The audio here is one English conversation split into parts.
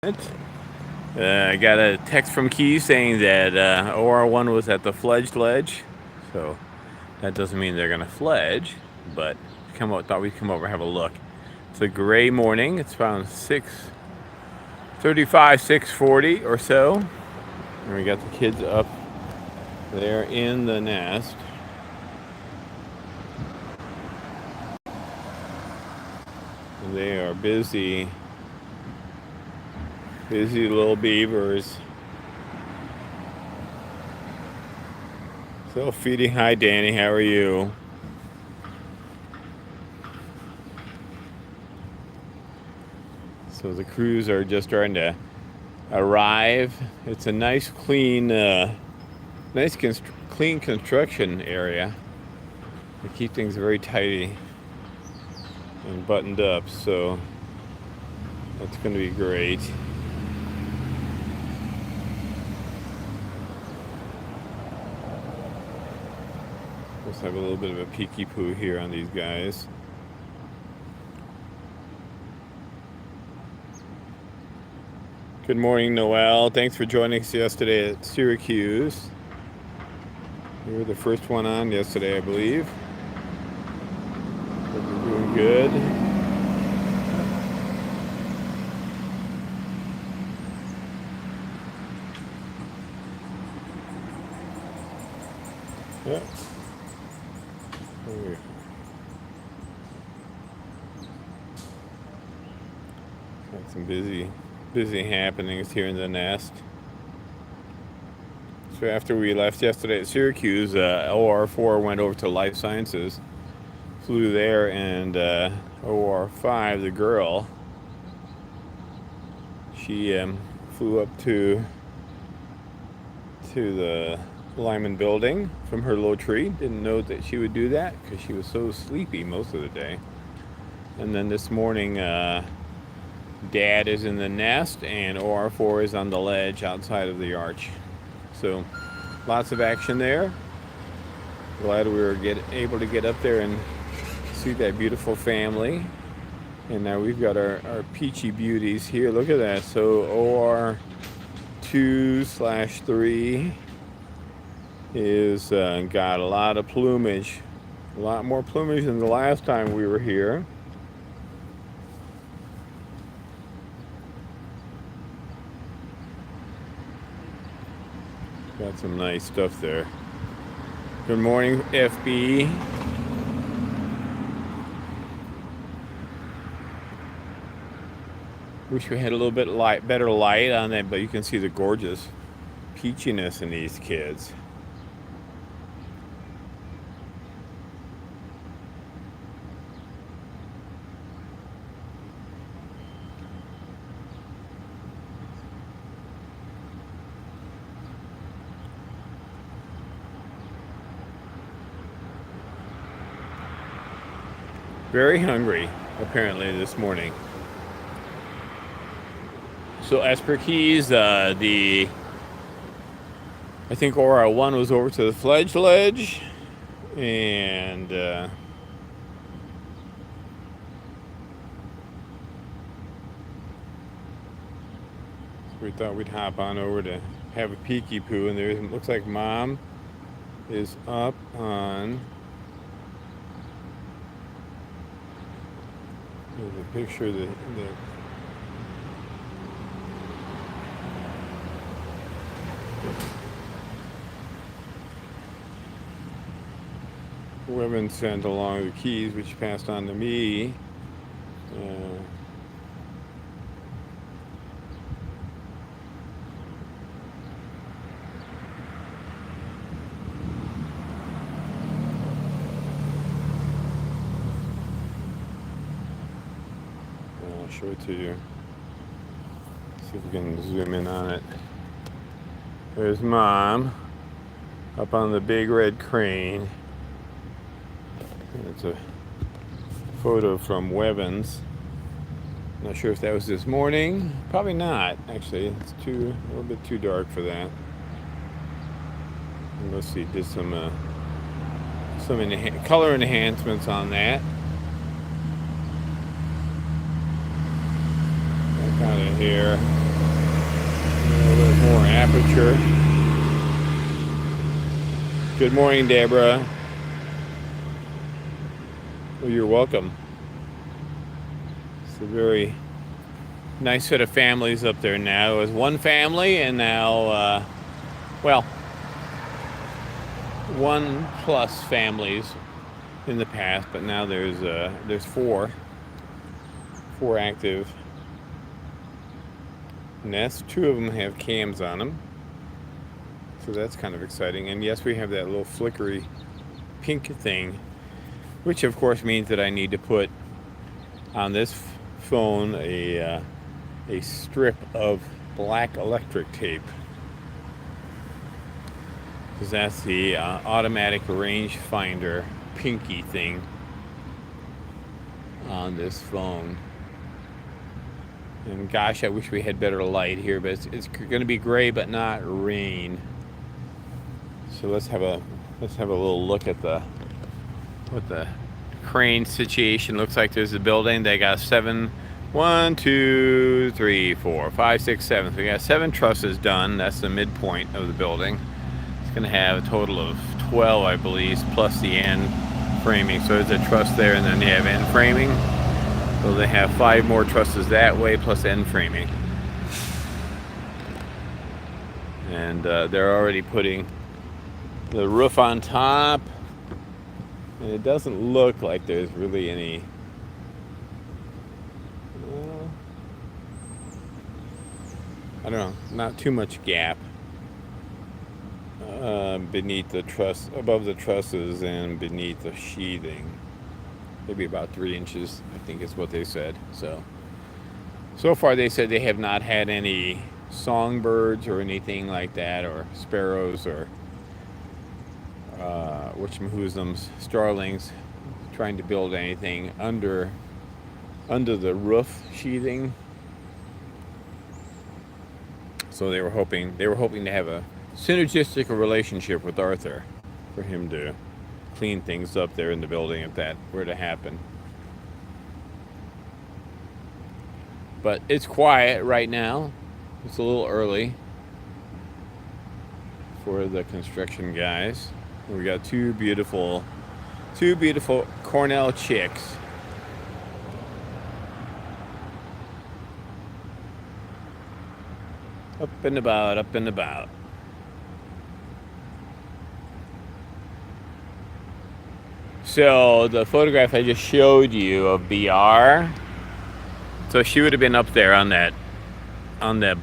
I got a text from Keys saying that OR1 was at the Fledge Ledge, so that doesn't mean they're gonna fledge, but thought we'd come over and have a look. It's a gray morning. It's around 6:35, 6:40 or so, and we got the kids up there in the nest. And they are busy little beavers. So feeding. Hi, Danny. How are you? So the crews are just starting to arrive. It's a nice, clean, clean construction area. They keep things very tidy and buttoned up, so that's going to be great. Let's have a little bit of a peeky poo here on these guys. Good morning, Noel. Thanks for joining us yesterday at Syracuse. You were the first one on yesterday, I believe. Hope you're doing good. Yeah. Got some busy happenings here in the nest. So after we left yesterday at Syracuse, OR4 went over to Life Sciences, flew there, and OR5, the girl, she flew up to the Lyman building from her little tree. Didn't know that she would do that because she was so sleepy most of the day. And then this morning, Dad is in the nest and OR4 is on the ledge outside of the arch. So lots of action there. Glad we were able to get up there and see that beautiful family. And now we've got our peachy beauties here. Look at that. So OR2/3 is got a lot of plumage. A lot more plumage than the last time we were here. Got some nice stuff there. Good morning, FB. Wish we had a little bit better light on it, but you can see the gorgeous peachiness in these kids. Very hungry, apparently, this morning. So as per Keys, I think OR1 was over to the Fledge Ledge, and we thought we'd hop on over to have a peeky poo, and there looks like Mom is up on. There's a picture of the women sent along the keys, which passed on to me. I'll show it to you. See if we can zoom in on it. There's Mom up on the big red crane. It's a photo from Wevens. Not sure if that was this morning. Probably not, actually. It's a little bit too dark for that. Unless he did some color enhancements on that. Back out of here. more aperture. Good morning, Deborah. Well, you're welcome. It's a very nice set of families up there now. It was one family, and now, well, 1+ families in the past, but now there's four active nests. 2 of them have cams on them, so that's kind of exciting. And yes, we have that little flickery pink thing, which of course means that I need to put on this phone a strip of black electric tape, because that's the automatic rangefinder pinky thing on this phone. And gosh, I wish we had better light here, but it's going to be gray but not rain. So let's have a little look at what the crane situation looks like. There's a building. They got 1, 2, 3, 4, 5, 6, 7. So we got 7 trusses done. That's the midpoint of the building. It's going to have a total of 12, I believe, plus the end framing. So there's a truss there, and then they have end framing. So they have 5 more trusses that way, plus end framing. And they're already putting the roof on top. And it doesn't look like there's really any I don't know, not too much gap beneath the truss, above the trusses and beneath the sheathing. Maybe about 3 inches, I think is what they said. So far they said they have not had any songbirds or anything like that, or sparrows, or whatchamacallits, starlings, trying to build anything under the roof sheathing. So they were hoping to have a synergistic relationship with Arthur, for him to clean things up there in the building if that were to happen. But it's quiet right now. It's a little early for the construction guys. We got two beautiful Cornell chicks. Up and about, up and about. So the photograph I just showed you of BR, so she would have been up there on that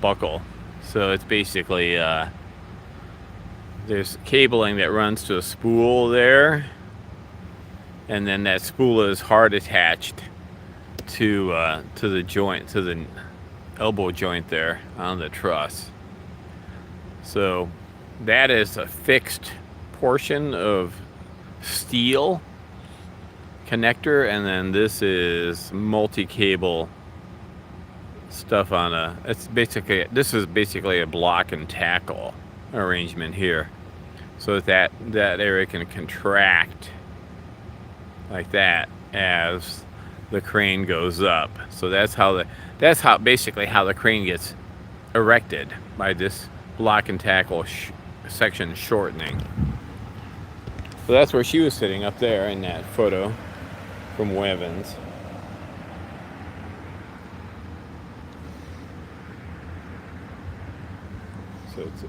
buckle. So it's basically there's cabling that runs to a spool there, and then that spool is hard attached to the joint, to the elbow joint there on the truss. So that is a fixed portion of steel connector, and then this is multi-cable stuff on this is basically a block and tackle arrangement here, so that area can contract like that as the crane goes up. So that's basically how the crane gets erected, by this block and tackle section shortening. So that's where she was sitting, up there in that photo from Wevens. So it's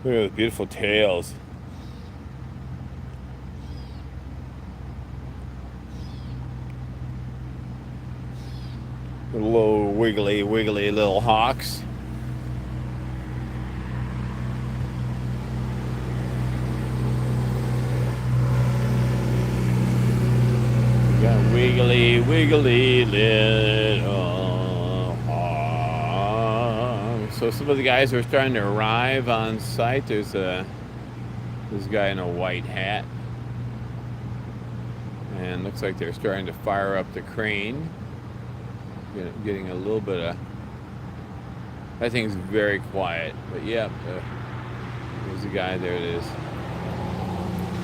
look at those beautiful tails. The little wiggly little hawks. We got wiggly little hawks. So some of the guys are starting to arrive on site. There's this guy in a white hat, and looks like they're starting to fire up the crane. Getting a little bit of, that thing's very quiet, but yeah, there's a guy, there it is,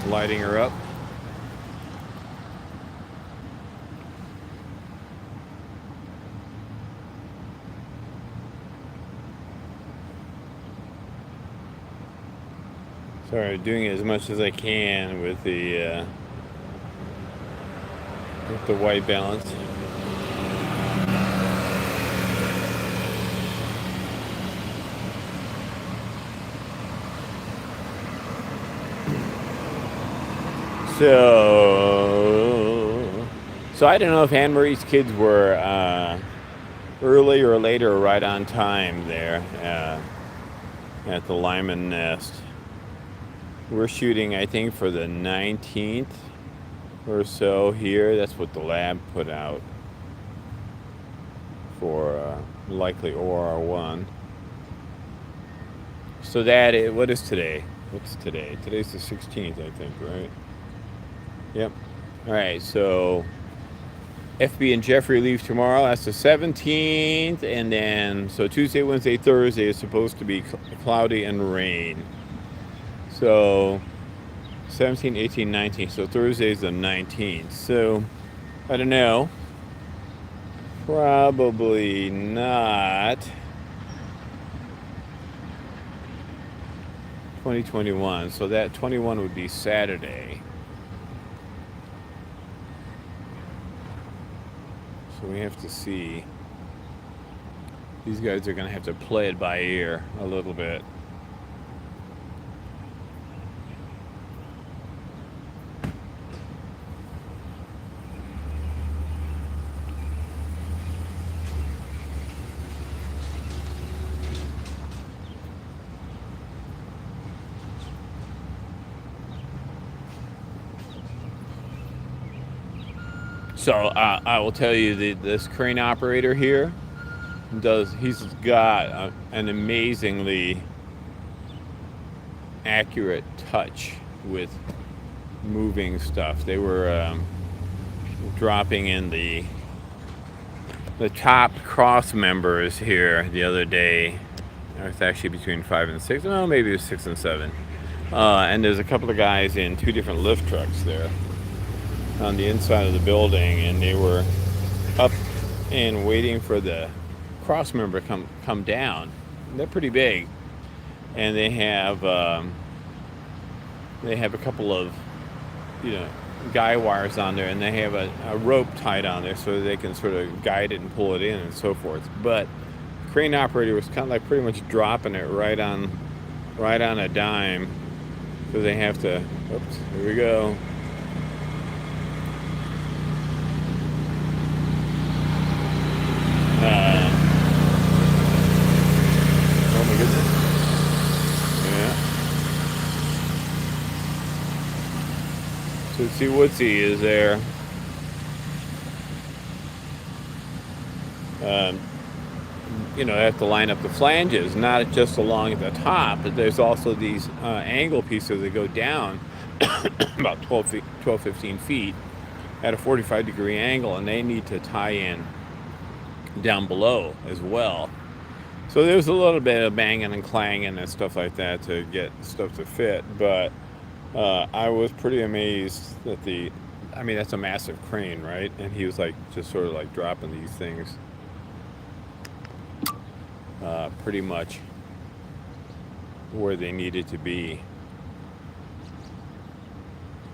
lighting her up. Sorry, doing as much as I can with the white balance. So I don't know if Anne Marie's kids were early or later, or right on time there at the Lyman Nest. We're shooting, I think, for the 19th or so here. That's what the lab put out for likely OR1. So what is today? What's today? Today's the 16th, I think, right? Yep. All right, so FB and Jeffrey leave tomorrow. That's the 17th. And then, so Tuesday, Wednesday, Thursday is supposed to be cloudy and rain. So 17, 18, 19. So Thursday's the 19th. So I don't know. Probably not 2021. So that 21 would be Saturday. So we have to see. These guys are going to have to play it by ear a little bit. So I will tell you this crane operator here he's got an amazingly accurate touch with moving stuff. They were dropping in the top cross members here the other day. It's actually between 5 and 6. No, maybe it was 6 and 7. And there's a couple of guys in 2 different lift trucks there on the inside of the building, and they were up and waiting for the cross member come down. They're pretty big, and they have a couple of guy wires on there, and they have a rope tied on there so they can sort of guide it and pull it in and so forth. But the crane operator was kind of like pretty much dropping it right on a dime, so they have to. Oops, here we go. Oh my goodness. Yeah. Tootsie Wootsy is there. They have to line up the flanges, not just along at the top, but there's also these angle pieces that go down about 12, 15 feet at a 45-degree angle, and they need to tie in down below as well. So there's a little bit of banging and clanging and stuff like that to get stuff to fit, but I was pretty amazed that that's a massive crane, right? And he was like just sort of like dropping these things pretty much where they needed to be.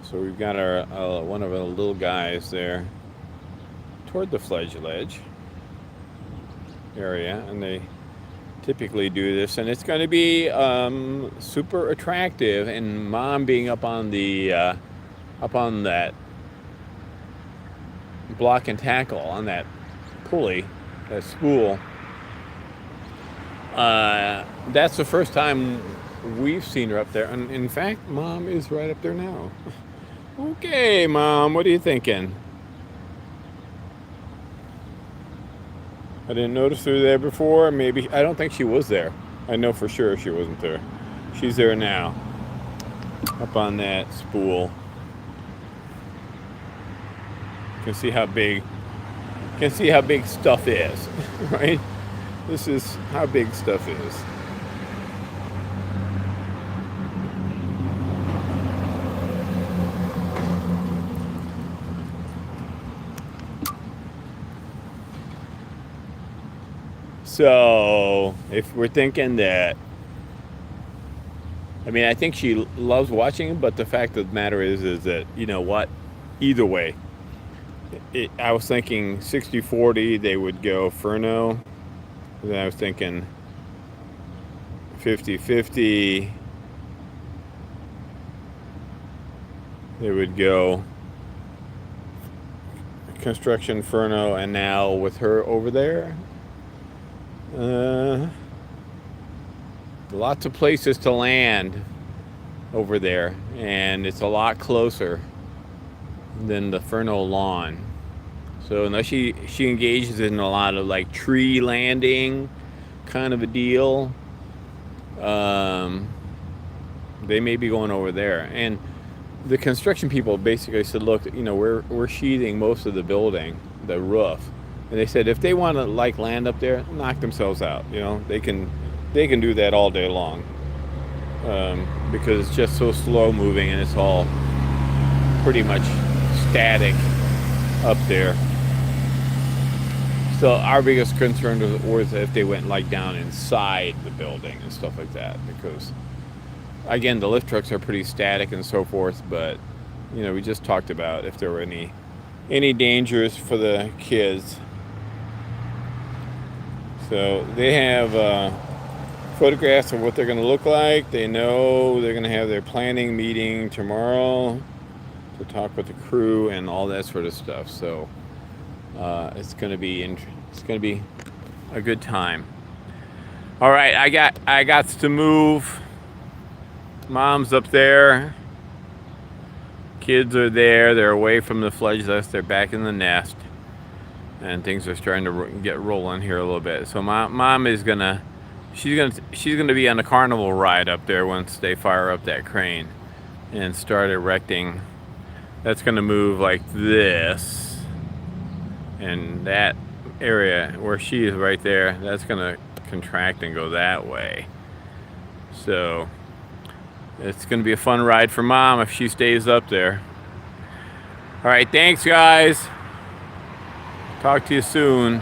So we've got our one of our little guys there toward the Fledge Ledge area, and they typically do this, and it's going to be super attractive. And Mom being up on that block and tackle on that pulley, that spool, that's the first time we've seen her up there. And in fact, Mom is right up there now. Okay, Mom, what are you thinking? I didn't notice her there before. Maybe, I don't think she was there. I know for sure she wasn't there. She's there now, up on that spool. You can see how big stuff is, right? This is how big stuff is. So if we're thinking that I mean, I think she loves watching it, but the fact of the matter is that, you know what? Either way, I was thinking 60-40, they would go Furno. Then I was thinking 50-50, they would go construction Furno, and now with her over there, lots of places to land over there, and it's a lot closer than the Furno lawn. So unless she engages in a lot of like tree landing kind of a deal, they may be going over there. And the construction people basically said, look, you know, we're sheathing most of the building, the roof, and they said if they want to like land up there, knock themselves out. You know, they can do that all day long, because it's just so slow moving and it's all pretty much static up there. So our biggest concern was if they went like down inside the building and stuff like that, because again, the lift trucks are pretty static and so forth. But you know, we just talked about if there were any dangers for the kids. So they have photographs of what they're going to look like. They know they're going to have their planning meeting tomorrow to talk with the crew and all that sort of stuff. So it's going to be a good time. All right, I got to move. Mom's up there. Kids are there. They're away from the Fledge Ledge. They're back in the nest, and things are starting to get rolling here a little bit. So mom is she's gonna be on a carnival ride up there once they fire up that crane and start erecting. That's gonna move like this, and that area where she is right there, that's gonna contract and go that way. So it's gonna be a fun ride for Mom if she stays up there. All right, thanks guys. Talk to you soon.